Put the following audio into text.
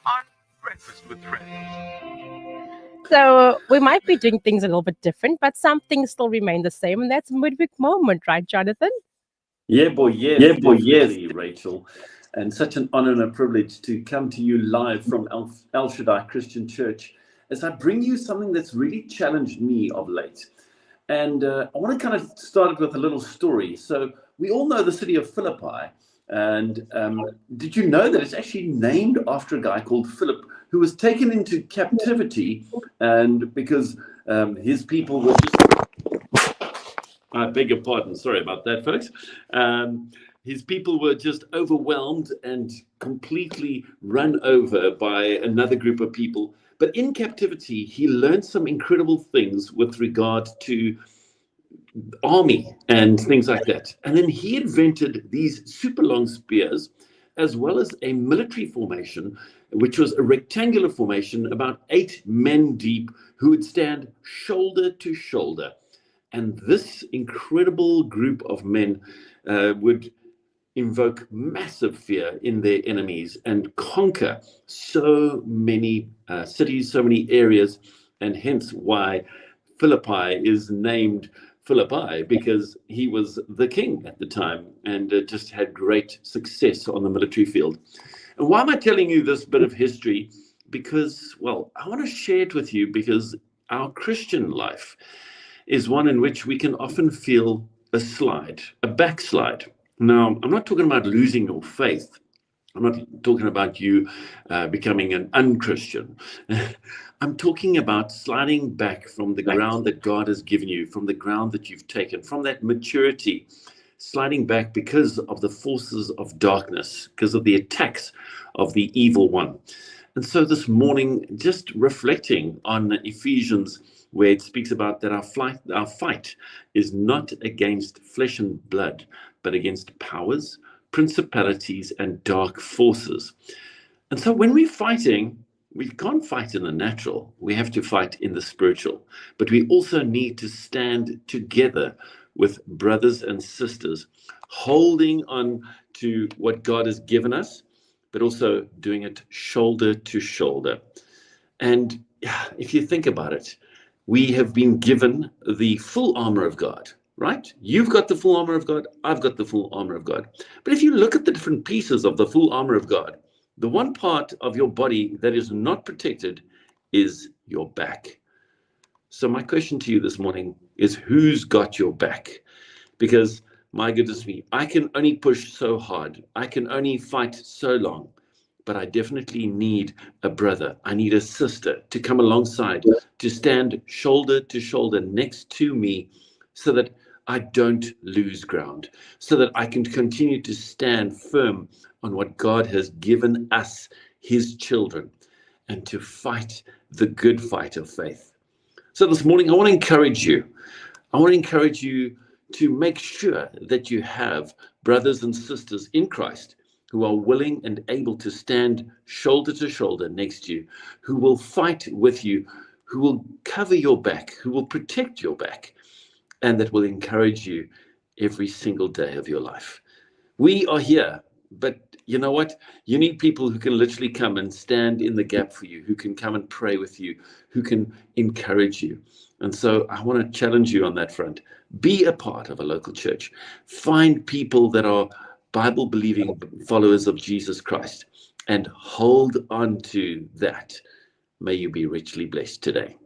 on Breakfast with Friends. So we might be doing things a little bit different, but some things still remain the same, and that's midweek moment, right, Jonathan? Yeah, boy, yes, definitely, Rachel. And such an honor and a privilege to come to you live from El Shaddai Christian Church as I bring you something that's really challenged me of late. And I want to kind of start it with a little story. So we all know the city of Philippi. And did you know that it's actually named after a guy called Philip who was taken into captivity, and because his people were just... I beg your pardon. Sorry about that, folks. His people were just overwhelmed and completely run over by another group of people. But in captivity, he learned some incredible things with regard to army and things like that. And then he invented these super long spears, as well as a military formation, which was a rectangular formation, about 8 men deep, who would stand shoulder to shoulder. And this incredible group of men would invoke massive fear in their enemies and conquer so many cities, so many areas, and hence why Philippi is named Philippi, because he was the king at the time and just had great success on the military field. And why am I telling you this bit of history? Because, well, I want to share it with you because our Christian life is one in which we can often feel a backslide. Now, I'm not talking about losing your faith. I'm not talking about you becoming an unchristian. I'm talking about sliding back from the ground that God has given you, from the ground that you've taken, from that maturity, sliding back because of the forces of darkness, because of the attacks of the evil one. And so this morning, just reflecting on Ephesians, where it speaks about that our fight is not against flesh and blood, but against powers, principalities, and dark forces. And so when we're fighting, we can't fight in the natural. We have to fight in the spiritual. But we also need to stand together with brothers and sisters, holding on to what God has given us, but also doing it shoulder to shoulder. And if you think about it, we have been given the full armor of God, right? You've got the full armor of God. I've got the full armor of God. But if you look at the different pieces of the full armor of God, the one part of your body that is not protected is your back. So my question to you this morning is, who's got your back? Because my goodness me, I can only push so hard. I can only fight so long. But I definitely need a brother. I need a sister to come alongside, to stand shoulder to shoulder next to me so that I don't lose ground, so that I can continue to stand firm on what God has given us, his children, and to fight the good fight of faith. So this morning, I want to encourage you. I want to encourage you to make sure that you have brothers and sisters in Christ who are willing and able to stand shoulder to shoulder next to you, who will fight with you, who will cover your back, who will protect your back, and that will encourage you every single day of your life. We are here, but you know what? You need people who can literally come and stand in the gap for you, who can come and pray with you, who can encourage you. And so I want to challenge you on that front. Be a part of a local church. Find people that are Bible-believing followers of Jesus Christ and hold on to that. May you be richly blessed today.